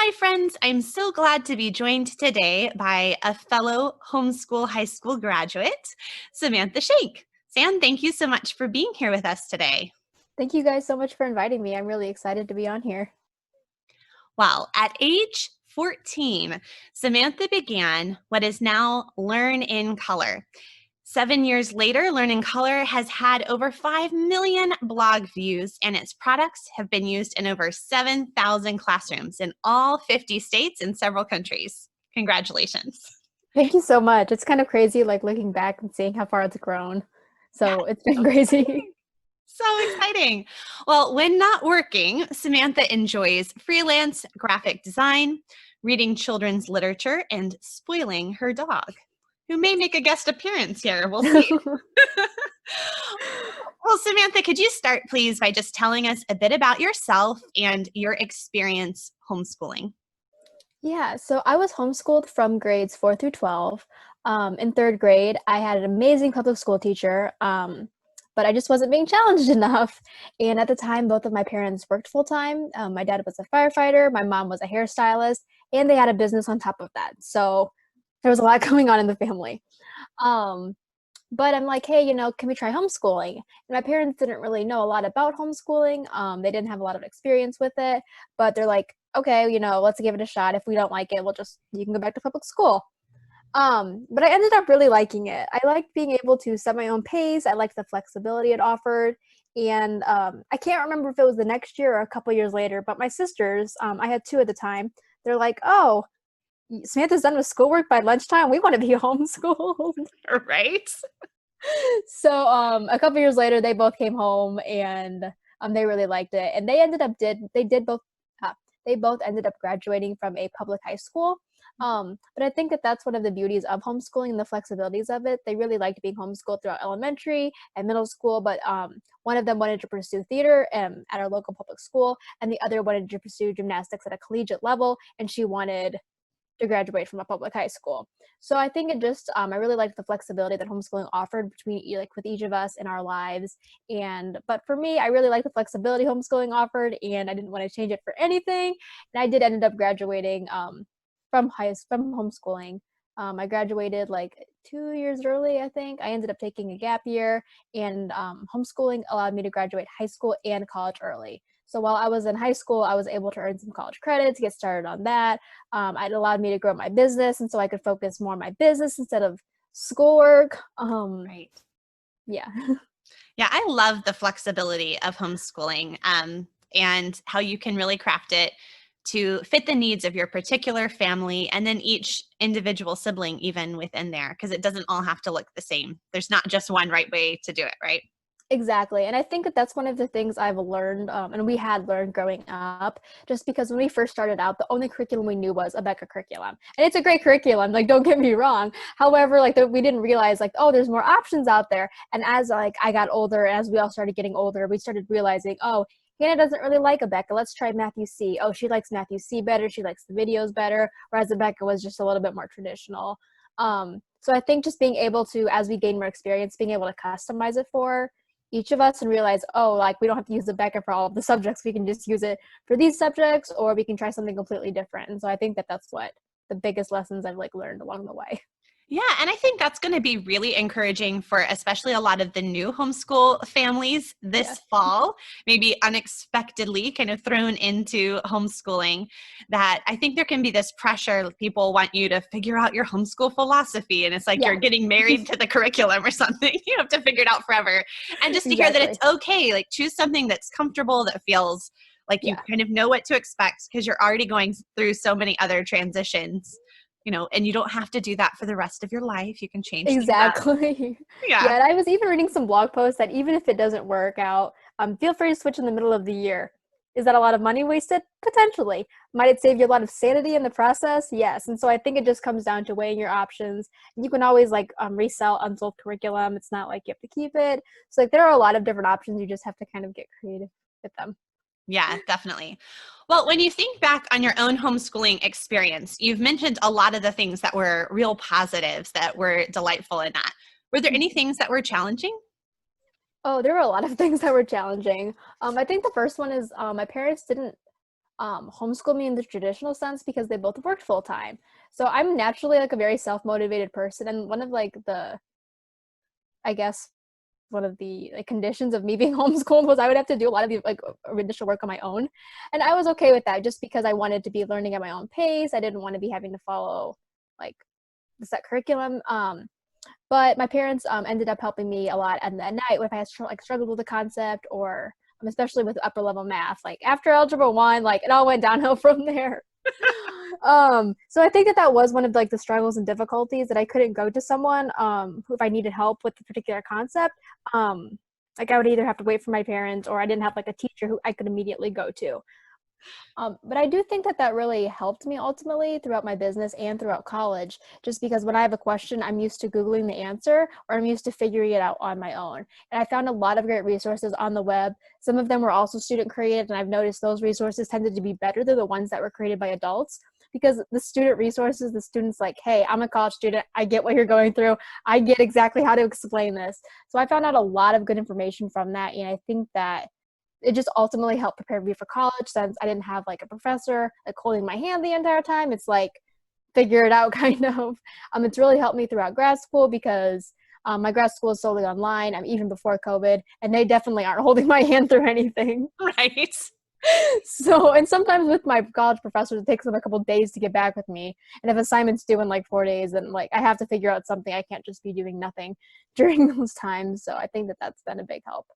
Hi, friends. I'm so glad to be joined today by a fellow homeschool high school graduate, Samantha Shank. Sam, thank you so much for being here with us today. Thank you guys so much for inviting me. I'm really excited to be on here. Well, at age 14, Samantha began what is now Learn in Color. 7 years later, Learn in Color has had over 5 million blog views, and its products have been used in over 7,000 classrooms in all 50 states and several countries. Congratulations. Thank you so much. It's kind of crazy, like looking back and seeing how far it's grown. Yeah, So it's been so crazy. exciting. So exciting. Well, when not working, Samantha enjoys freelance graphic design, reading children's literature, and spoiling her dog, who may make a guest appearance here. We'll see. Well, Samantha, could you start, please, by just telling us a bit about yourself and your experience homeschooling? Yeah, so I was homeschooled from grades 4 through 12. In third grade, I had an amazing public school teacher, but I just wasn't being challenged enough. And at the time, both of my parents worked full time. My dad was a firefighter, my mom was a hairstylist, and they had a business on top of that. So there was a lot going on in the family. Um, But I'm like, "Hey, can we try homeschooling?" And my parents didn't really know a lot about homeschooling, they didn't have a lot of experience with it, but they're like, "Okay, let's give it a shot. If we don't like it, you can go back to public school." But I ended up really liking it. I liked being able to set my own pace, I liked the flexibility it offered, and, I can't remember if it was the next year or a couple years later, but my sisters, I had 2 at the time, they're like, "Oh, Samantha's done with schoolwork by lunchtime, we wanna be homeschooled." Right? So a couple years later they both came home and they really liked it, and they did both uh, they both ended up graduating from a public high school. But I think that that's one of the beauties of homeschooling and the flexibilities of it. They really liked being homeschooled throughout elementary and middle school, but one of them wanted to pursue theater at our local public school, and the other wanted to pursue gymnastics at a collegiate level, and she wanted to graduate from a public high school. So I think I really liked the flexibility that homeschooling offered like with each of us in our lives. But for me, I really like the flexibility homeschooling offered, and I didn't want to change it for anything. And I did ended up graduating from homeschooling. I graduated like 2 years early, I think. I ended up taking a gap year, and homeschooling allowed me to graduate high school and college early. So while I was in high school, I was able to earn some college credits, get started on that. It allowed me to grow my business, and so I could focus more on my business instead of schoolwork. Right. Yeah. Yeah, I love the flexibility of homeschooling and how you can really craft it to fit the needs of your particular family and then each individual sibling, even within there, because it doesn't all have to look the same. There's not just one right way to do it, right? Exactly, and I think that that's one of the things I've learned, and we had learned growing up, just because when we first started out, the only curriculum we knew was a Becca curriculum, and it's a great curriculum, like, don't get me wrong. However, like, we didn't realize, like, oh, there's more options out there, and as, like, I got older, as we all started getting older, we started realizing, oh, Hannah doesn't really like Becca, let's try Matthew C. Oh, she likes Matthew C better, she likes the videos better, whereas Becca was just a little bit more traditional. So I think just being able to, as we gain more experience, being able to customize it for each of us and realize, oh, like we don't have to use the Becca for all of the subjects. We can just use it for these subjects, or we can try something completely different. And so I think that that's what the biggest lessons I've like learned along the way. Yeah, and I think that's going to be really encouraging for especially a lot of the new homeschool families Yeah. this fall, maybe unexpectedly kind of thrown into homeschooling. That I think there can be this pressure. People want you to figure out your homeschool philosophy, and it's like Yeah. you're getting married to the curriculum or something. You have to figure it out forever. And just to hear that it's Exactly. okay, like choose something that's comfortable, that feels like you Yeah. kind of know what to expect because you're already going through so many other transitions, and you don't have to do that for the rest of your life. You can change things up. Exactly. Yeah. Yeah. And I was even reading some blog posts that even if it doesn't work out, feel free to switch in the middle of the year. Is that a lot of money wasted? Potentially. Might it save you a lot of sanity in the process? Yes. And so I think it just comes down to weighing your options. You can always like resell unsold curriculum. It's not like you have to keep it. So like there are a lot of different options. You just have to kind of get creative with them. Yeah, definitely. Well, when you think back on your own homeschooling experience, you've mentioned a lot of the things that were real positives that were delightful in that. Were there any things that were challenging? Oh, there were a lot of things that were challenging. I think the first one is my parents didn't homeschool me in the traditional sense because they both worked full time. So I'm naturally like a very self-motivated person. And one of like I guess, one of the like conditions of me being homeschooled was I would have to do a lot of the like initial work on my own. And I was okay with that just because I wanted to be learning at my own pace. I didn't want to be having to follow like the set curriculum. But my parents ended up helping me a lot at night if I had struggled with the concept or especially with upper level math. Like after algebra 1, like it all went downhill from there. So I think that was one of like the struggles and difficulties that I couldn't go to someone who, if I needed help with the particular concept, like I would either have to wait for my parents or I didn't have like a teacher who I could immediately go to. But I do think that really helped me ultimately throughout my business and throughout college, just because when I have a question, I'm used to Googling the answer or I'm used to figuring it out on my own. And I found a lot of great resources on the web. Some of them were also student created, and I've noticed those resources tended to be better than the ones that were created by adults. Because the student resources, the student's like, hey, I'm a college student. I get what you're going through. I get exactly how to explain this. So I found out a lot of good information from that. And I think that it just ultimately helped prepare me for college since I didn't have like a professor like holding my hand the entire time. It's like figure it out kind of. It's really helped me throughout grad school because my grad school is solely online. Even before COVID, and they definitely aren't holding my hand through anything. Right. So, and sometimes with my college professors, it takes them a couple of days to get back with me. And if assignments due in like 4 days, then like I have to figure out something. I can't just be doing nothing during those times. So I think that's been a big help.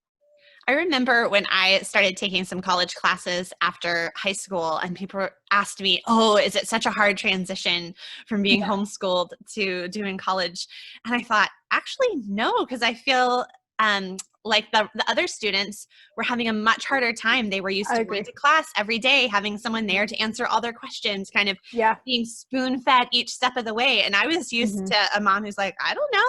I remember when I started taking some college classes after high school and people asked me, oh, is it such a hard transition from being homeschooled to doing college? And I thought, actually, no, because I feel like the other students were having a much harder time. They were used to going to class every day, having someone there to answer all their questions, kind of being spoon-fed each step of the way. And I was used to a mom who's like, I don't know.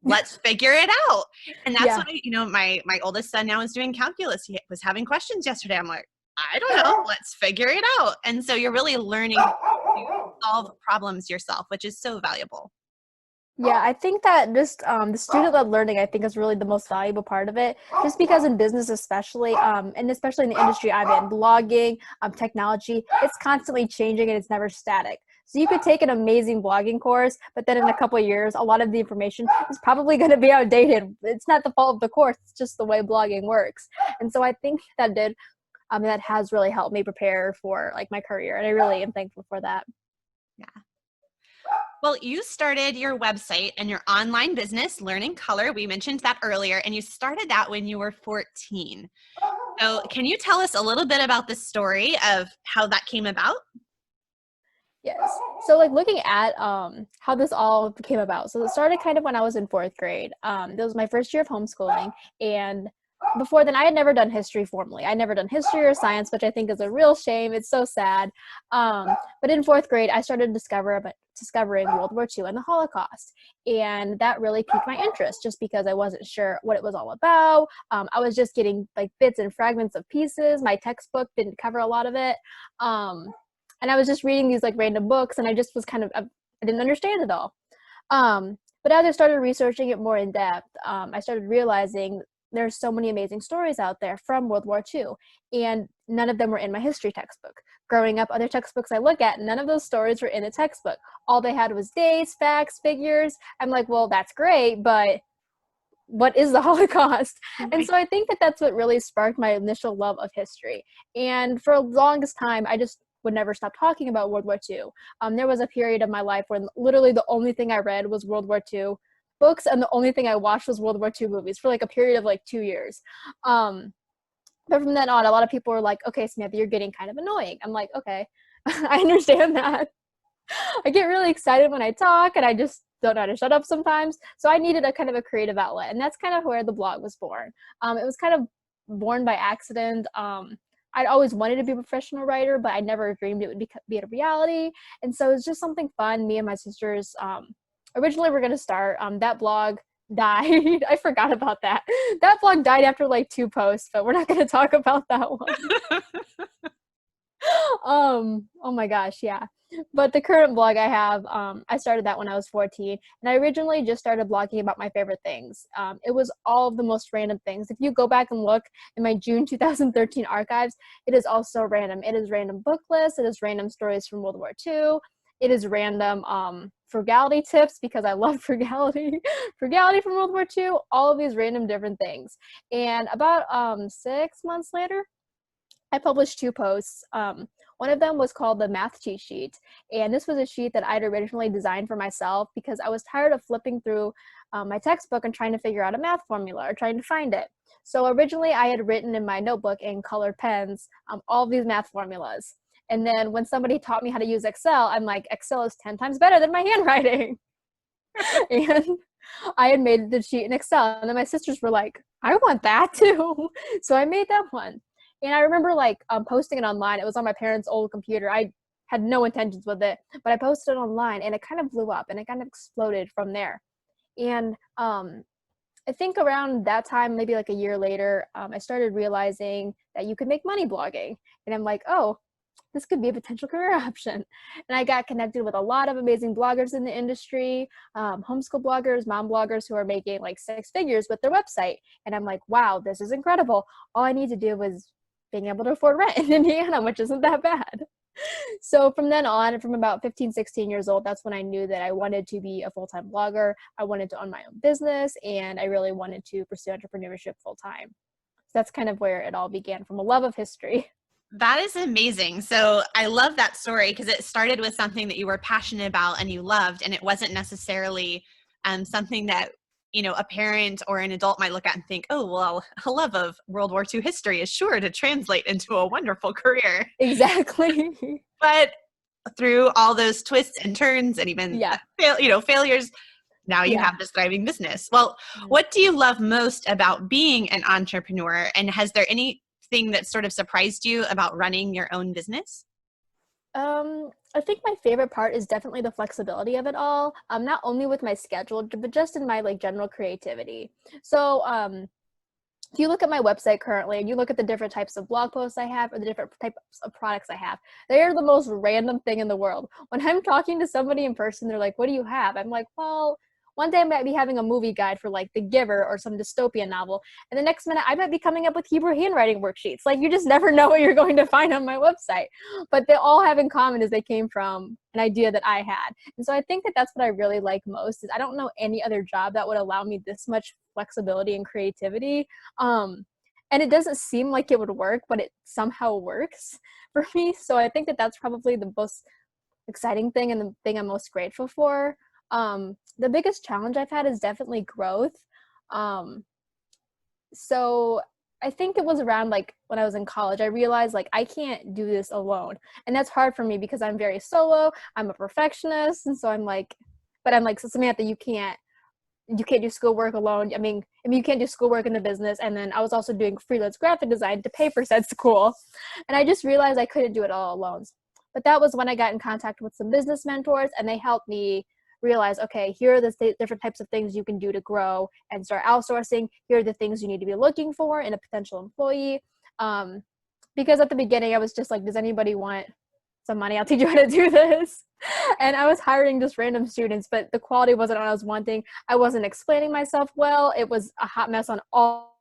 Let's figure it out. And that's what my oldest son now is doing calculus. He was having questions yesterday. I'm like, I don't know. Let's figure it out. And so you're really learning to solve problems yourself, which is so valuable. Yeah, I think that just the student-led learning, I think, is really the most valuable part of it. Just because in business, especially, and especially in the industry I'm in, blogging, technology, it's constantly changing and it's never static. So you could take an amazing blogging course, but then in a couple of years, a lot of the information is probably going to be outdated. It's not the fault of the course; it's just the way blogging works. And so I think that has really helped me prepare for like my career, and I really am thankful for that. Yeah. Well, you started your website and your online business, Learning Color. We mentioned that earlier, and you started that when you were 14. So can you tell us a little bit about the story of how that came about? Yes. So like looking at how this all came about. So it started kind of when I was in 4th grade. That was my first year of homeschooling. And before then, I had never done history formally. I'd never done history or science, which I think is a real shame. It's so sad. But in 4th grade, I started discovering World War II and the Holocaust. And that really piqued my interest just because I wasn't sure what it was all about. I was just getting like bits and fragments of pieces. My textbook didn't cover a lot of it. And I was just reading these like random books and I just was I didn't understand it all. But as I started researching it more in depth, I started realizing there's so many amazing stories out there from World War II, and none of them were in my history textbook. Growing up, other textbooks I look at, none of those stories were in the textbook. All they had was dates, facts, figures. I'm like, well, that's great, but what is the Holocaust? Right. And so I think that's what really sparked my initial love of history. And for the longest time, I just would never stop talking about World War II. There was a period of my life when literally the only thing I read was World War II books, and the only thing I watched was World War II movies for like a period of like 2 years. But from then on, a lot of people were like, okay, Samantha, you're getting kind of annoying. I'm like, okay, I understand that. I get really excited when I talk, and I just don't know how to shut up sometimes. So I needed a kind of a creative outlet, and that's kind of where the blog was born. It was kind of born by accident. I'd always wanted to be a professional writer, but I never dreamed it would be a reality. And so it's just something fun. Me and my sisters originally were going to start. That blog died. I forgot about that. That blog died after like 2 posts, but we're not going to talk about that one. Oh my gosh, yeah. But the current blog I have, I started that when I was 14, and I originally just started blogging about my favorite things. It was all of the most random things. If you go back and look in my June 2013 archives, it is also random. It is random book lists. It is random stories from World War II. It is random frugality tips, because I love frugality. Frugality from World War II, all of these random different things. And about 6 months later, I published 2 posts. One of them was called the math cheat sheet. And this was a sheet that I'd originally designed for myself because I was tired of flipping through my textbook and trying to figure out a math formula or trying to find it. So originally I had written in my notebook in colored pens all these math formulas. And then when somebody taught me how to use Excel, I'm like, Excel is 10 times better than my handwriting. And I had made the sheet in Excel. And then my sisters were like, I want that too. So I made that one. And I remember like posting it online. It was on my parents' old computer. I had no intentions with it, but I posted it online and it kind of blew up and it kind of exploded from there. And I think around that time, maybe like a year later, I started realizing that you could make money blogging. And I'm like, oh, this could be a potential career option. And I got connected with a lot of amazing bloggers in the industry, homeschool bloggers, mom bloggers who are making like 6 figures with their website. And I'm like, wow, this is incredible. All I need to do was being able to afford rent in Indiana, which isn't that bad. So from then on, from about 15, 16 years old, that's when I knew that I wanted to be a full-time blogger. I wanted to own my own business, and I really wanted to pursue entrepreneurship full-time. So that's kind of where it all began, from a love of history. That is amazing. So I love that story because it started with something that you were passionate about and you loved, and it wasn't necessarily something that, a parent or an adult might look at and think, oh, well, a love of World War II history is sure to translate into a wonderful career. Exactly. But through all those twists and turns and even Yeah. failures, now you Yeah. have this thriving business. Well, what do you love most about being an entrepreneur? And has there anything that sort of surprised you about running your own business? I think my favorite part is definitely the flexibility of it all. Not only with my schedule, but just in my like general creativity. So, if you look at my website currently and you look at the different types of blog posts I have or the different types of products I have, they are the most random thing in the world. When I'm talking to somebody in person, they're like, what do you have? I'm like, well, one day I might be having a movie guide for like The Giver or some dystopian novel. And the next minute I might be coming up with Hebrew handwriting worksheets. Like you just never know what you're going to find on my website. But they all have in common is they came from an idea that I had. And so I think that that's what I really like most is I don't know any other job that would allow me this much flexibility and creativity. And it doesn't seem like it would work, but it somehow works for me. So I think that that's probably the most exciting thing and the thing I'm most grateful for. The biggest challenge I've had is definitely growth. Um, so I think it was around like when I was in college, I realized like I can't do this alone. And that's hard for me because I'm very solo. I'm a perfectionist. And so I'm like, so Samantha, you can't do schoolwork alone. I mean, you can't do schoolwork in the business. And then I was also doing freelance graphic design to pay for said school. And I just realized I couldn't do it all alone. But that was when I got in contact with some business mentors and they helped me realize, okay, here are the different types of things you can do to grow and start outsourcing. Here are the things you need to be looking for in a potential employee. Because at the beginning I was just like, does anybody want some money? I'll teach you how to do this. And I was hiring just random students, but the quality wasn't what I was wanting. I wasn't explaining myself well. It was a hot mess on all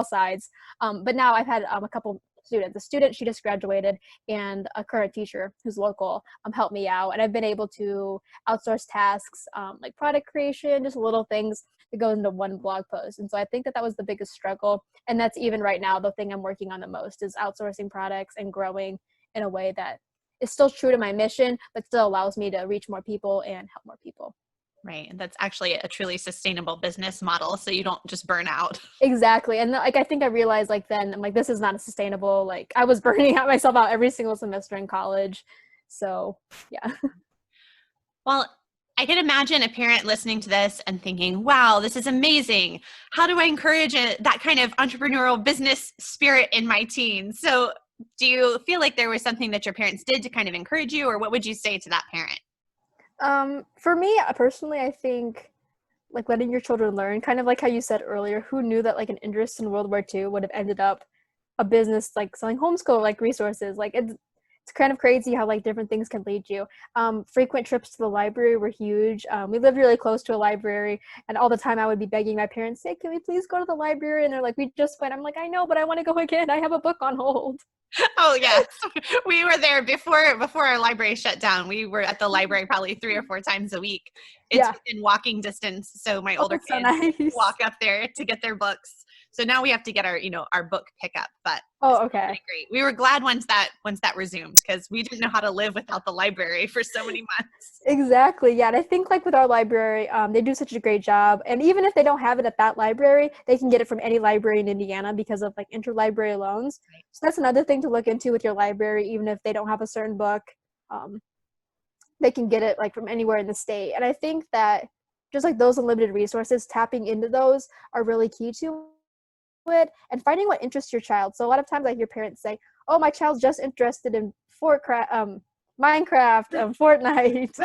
sides. But now I've had a couple students. A student, she just graduated, and a current teacher who's local helped me out. And I've been able to outsource tasks like product creation, just little things that go into one blog post. And so I think that that was the biggest struggle. And that's even right now the thing I'm working on the most is outsourcing products and growing in a way that is still true to my mission, but still allows me to reach more people and help more people. Right. And that's actually a truly sustainable business model. So you don't just burn out. Exactly. And like, I think I realized like then I'm like, this is not a sustainable, like I was burning out myself out every single semester in college. So yeah. Well, I can imagine a parent listening to this and thinking, wow, this is amazing. How do I encourage that kind of entrepreneurial business spirit in my teens? So do you feel like there was something that your parents did to kind of encourage you, or what would you say to that parent? For me personally, I think like letting your children learn, kind of like how you said earlier, who knew that like an interest in World War II would have ended up a business like selling homeschool like resources. Like it's kind of crazy how like different things can lead you. Frequent trips to the library were huge. We lived really close to a library, and all the time I would be begging my parents, say, can we please go to the library? And they're like, we just went. I'm like, I know, but I want to go again. I have a book on hold. Oh yes, we were there before our library shut down. We were at the library probably 3 or 4 times a week. It's Yeah. within walking distance, so my Oh, older that's so kids nice. walk up there to get their books. So now we have to get our our book pickup, but it's Oh, still okay. pretty great. We were glad once that resumed because we didn't know how to live without the library for so many months. Exactly. Yeah. And I think like with our library, they do such a great job. And even if they don't have it at that library, they can get it from any library in Indiana because of like interlibrary loans. Right. So that's another thing to look into with your library, even if they don't have a certain book. Um, they can get it like from anywhere in the state. And I think that just like those unlimited resources, tapping into those are really key to it, and finding what interests your child. So a lot of times I hear parents say, oh, my child's just interested in Minecraft, Fortnite,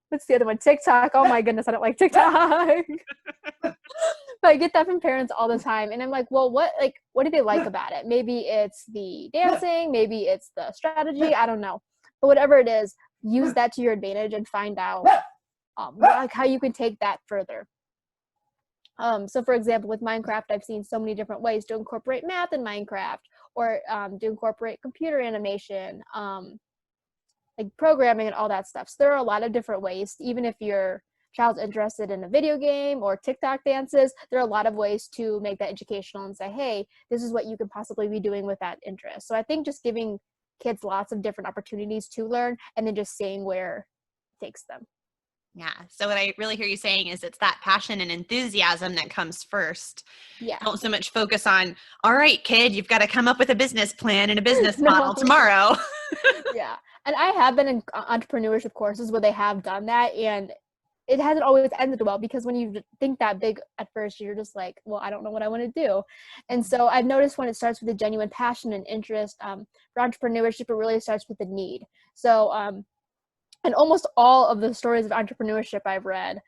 what's the other one? TikTok. Oh my goodness, I don't like TikTok. But I get that from parents all the time, and I'm like, well, what do they like about it? Maybe it's the dancing, maybe it's the strategy, I don't know. But whatever it is, use that to your advantage and find out like how you can take that further. So for example, with Minecraft, I've seen so many different ways to incorporate math in Minecraft, or to incorporate computer animation, like programming and all that stuff. So there are a lot of different ways. Even if your child's interested in a video game or TikTok dances, there are a lot of ways to make that educational and say, hey, this is what you could possibly be doing with that interest. So I think just giving kids lots of different opportunities to learn, and then just seeing where it takes them. Yeah. So what I really hear you saying is it's that passion and enthusiasm that comes first. Yeah. Don't so much focus on, all right, kid, you've got to come up with a business plan and a business model No. tomorrow. Yeah. And I have been in entrepreneurship courses where they have done that, and it hasn't always ended well, because when you think that big at first, you're just like, well, I don't know what I want to do. And so I've noticed when it starts with a genuine passion and interest, for entrepreneurship, it really starts with the need. So, and almost all of the stories of entrepreneurship I've read,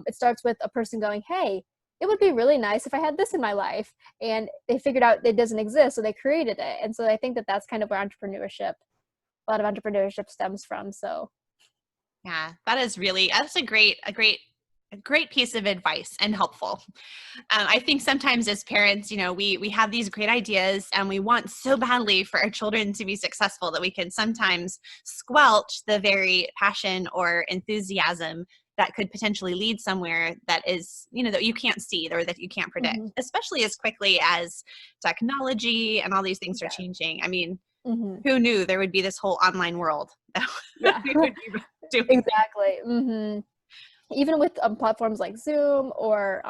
it starts with a person going, hey, it would be really nice if I had this in my life. And they figured out it doesn't exist, so they created it. And so I think that that's kind of where a lot of entrepreneurship stems from. So Yeah, that's a great piece of advice and helpful. I think sometimes as parents, we have these great ideas and we want so badly for our children to be successful that we can sometimes squelch the very passion or enthusiasm that could potentially lead somewhere that is, that you can't see or that you can't predict, mm-hmm. especially as quickly as technology and all these things are Yeah. changing. I mean, Mm-hmm. who knew there would be this whole online world that Yeah. we would be doing things. Exactly. Mm-hmm. Even with platforms like Zoom, or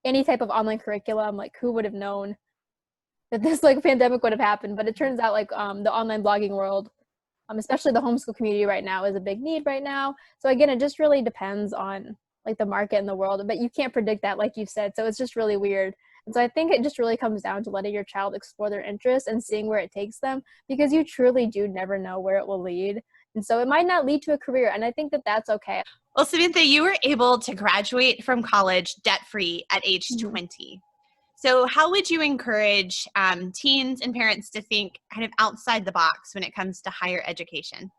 any type of online curriculum, like who would have known that this like pandemic would have happened? But it turns out like the online blogging world, especially the homeschool community right now, is a big need right now. So again, it just really depends on like the market and the world, but you can't predict that, like you said. So it's just really weird. And so I think it just really comes down to letting your child explore their interests and seeing where it takes them, because you truly do never know where it will lead. And so it might not lead to a career, and I think that that's okay. Well, Samantha, you were able to graduate from college debt-free at age Mhm. 20. So how would you encourage teens and parents to think kind of outside the box when it comes to higher education?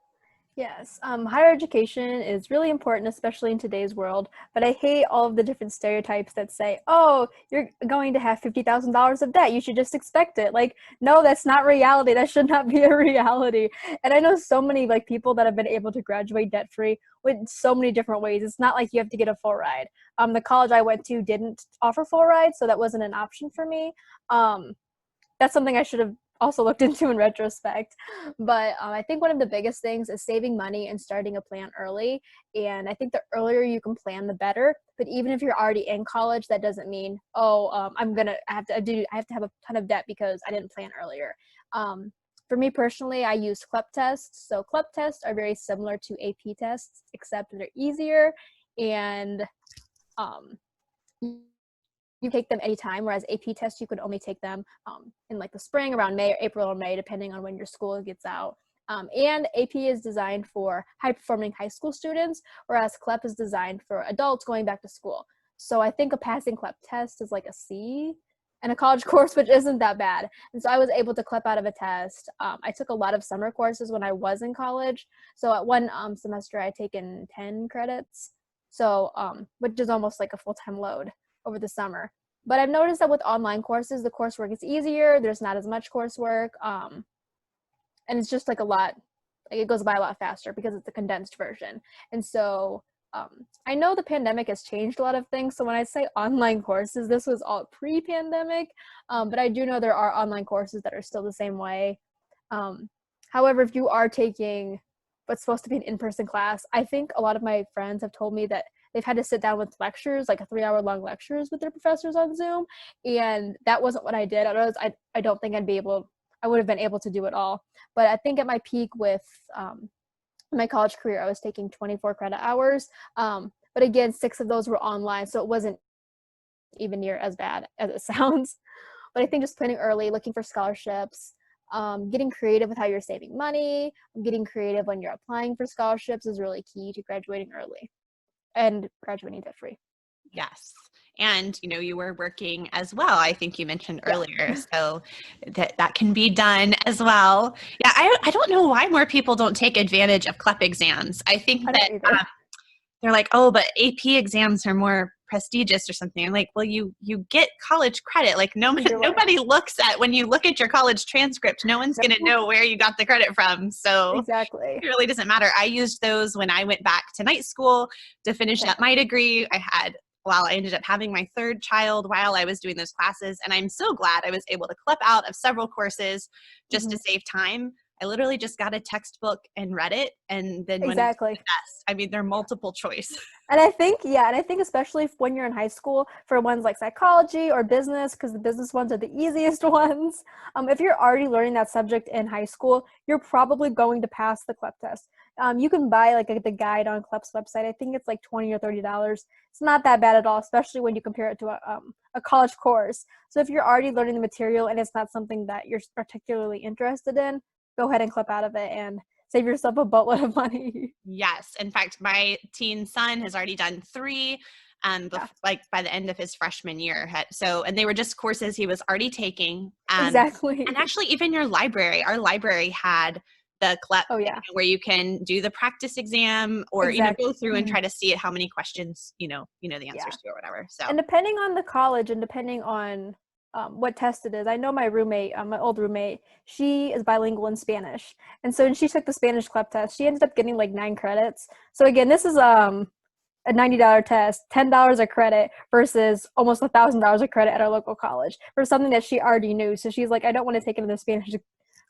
Yes, higher education is really important, especially in today's world. But I hate all of the different stereotypes that say, "Oh, you're going to have $50,000 of debt. You should just expect it." Like, no, that's not reality. That should not be a reality. And I know so many like people that have been able to graduate debt free with so many different ways. It's not like you have to get a full ride. The college I went to didn't offer full rides, so that wasn't an option for me. Um, that's something I should have also looked into in retrospect. But I think one of the biggest things is saving money and starting a plan early. And I think the earlier you can plan, the better. But even if you're already in college, that doesn't mean, oh, I have to have a ton of debt because I didn't plan earlier. For me personally, I use Clep tests. So Clep tests are very similar to AP tests, except they're easier, and um, you take them anytime, whereas AP tests, you could only take them in like the spring, around May or April or May, depending on when your school gets out. And AP is designed for high-performing high school students, whereas Clep is designed for adults going back to school. So I think a passing Clep test is like a C, and a college course, which isn't that bad. And so I was able to clip out of a test. I took a lot of summer courses when I was in college. So at one semester, I had taken 10 credits. So, which is almost like a full-time load over the summer. But I've noticed that with online courses, the coursework is easier. There's not as much coursework. And it's just like a lot, like it goes by a lot faster because it's a condensed version. And so I know the pandemic has changed a lot of things. So when I say online courses, this was all pre-pandemic, but I do know there are online courses that are still the same way. However, if you are taking what's supposed to be an in-person class, I think a lot of my friends have told me that they've had to sit down with lectures, like 3-hour long lectures with their professors on Zoom. And that wasn't what I did. I don't think I would have been able to do it all. But I think at my peak with my college career, I was taking 24 credit hours. But again, 6 of those were online, so it wasn't even near as bad as it sounds. But I think just planning early, looking for scholarships, getting creative with how you're saving money, getting creative when you're applying for scholarships is really key to graduating early and graduating debt free. Yes. And, you were working as well, I think you mentioned Yeah. earlier. So that can be done as well. Yeah, I don't know why more people don't take advantage of Clep exams. I think I that don't either. they're like, oh, but AP exams are more prestigious or something. I'm like, well, you get college credit. Like nobody looks at, when you look at your college transcript, no one's going to know where you got the credit from. So Exactly. it really doesn't matter. I used those when I went back to night school to finish up my degree. I ended up having my 3rd child while I was doing those classes. And I'm so glad I was able to clip out of several courses just to save time. I literally just got a textbook and read it and then went into the test. I mean, they're multiple choice. And I think especially when you're in high school for ones like psychology or business, because the business ones are the easiest ones. If you're already learning that subject in high school, you're probably going to pass the Clep test. You can buy like the guide on Clep's website. I think it's like $20 or $30. It's not that bad at all, especially when you compare it to a college course. So if you're already learning the material and it's not something that you're particularly interested in, go ahead and clip out of it and save yourself a boatload of money. Yes. In fact, my teen son has already done 3 like by the end of his freshman year. And they were just courses he was already taking. Exactly. And actually even our library had the Clep where you can do the practice exam or, go through and try to see how many questions, the answers to or whatever. So, and depending on the college and depending on what test it is, I know my roommate, my old roommate, she is bilingual in Spanish. And so when she took the Spanish Clep test, she ended up getting like 9 credits. So again, this is a $90 test, $10 a credit versus almost $1,000 a credit at our local college for something that she already knew. So she's like, I don't want to take it in the Spanish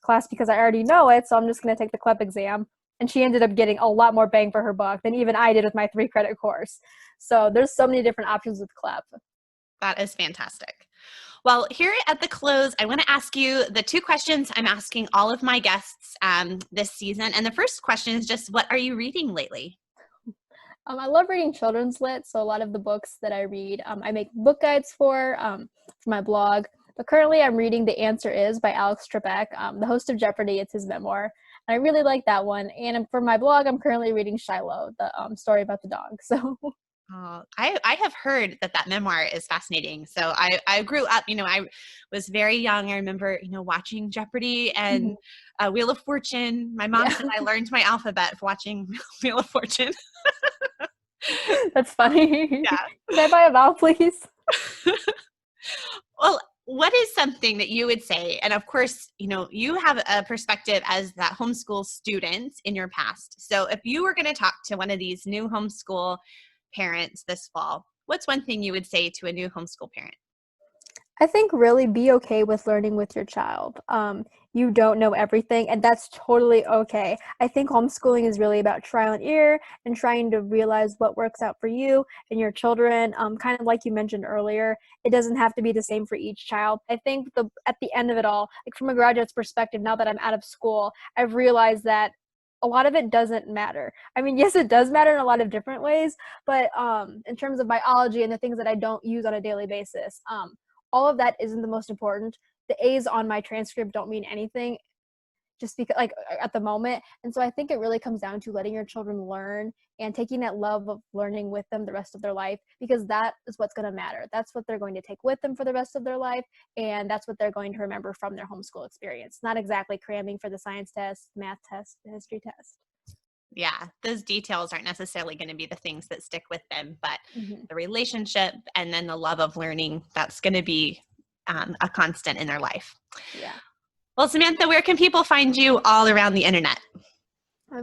class because I already know it. So I'm just going to take the Clep exam. And she ended up getting a lot more bang for her buck than even I did with my 3 credit course. So there's so many different options with Clep. That is fantastic. Well, here at the close, I want to ask you the 2 questions I'm asking all of my guests this season. And the first question is just, what are you reading lately? I love reading children's lit, so a lot of the books that I read, I make book guides for my blog. But currently, I'm reading The Answer Is by Alex Trebek, the host of Jeopardy! It's his memoir. And I really like that one. And for my blog, I'm currently reading Shiloh, the story about the dog. So I have heard that memoir is fascinating. So I grew up, I was very young. I remember, watching Jeopardy and Wheel of Fortune. My mom said I learned my alphabet watching Wheel of Fortune. That's funny. Yeah. Can I buy a vowel, please? Well, what is something that you would say? And of course, you have a perspective as that homeschool student in your past. So if you were going to talk to one of these new homeschool parents this fall, what's one thing you would say to a new homeschool parent? I think really be okay with learning with your child. You don't know everything, and that's totally okay. I think homeschooling is really about trial and error and trying to realize what works out for you and your children. Kind of like you mentioned earlier, it doesn't have to be the same for each child. I think at the end of it all, like from a graduate's perspective, now that I'm out of school, I've realized that a lot of it doesn't matter. I mean, yes, it does matter in a lot of different ways, but in terms of biology and the things that I don't use on a daily basis, all of that isn't the most important. The A's on my transcript don't mean anything just because like at the moment. And so I think it really comes down to letting your children learn and taking that love of learning with them the rest of their life, because that is what's going to matter. That's what they're going to take with them for the rest of their life. And that's what they're going to remember from their homeschool experience. Not exactly cramming for the science test, math test, the history test. Yeah, those details aren't necessarily going to be the things that stick with them, but Mm-hmm. the relationship and then the love of learning, that's going to be a constant in their life. Yeah. Well, Samantha, where can people find you all around the internet?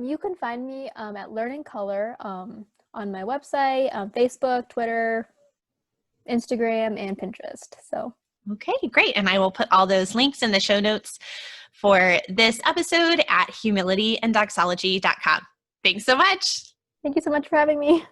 You can find me at Learning Color on my website, Facebook, Twitter, Instagram, and Pinterest. So. Okay, great. And I will put all those links in the show notes for this episode at humilityanddoxology.com. Thanks so much. Thank you so much for having me.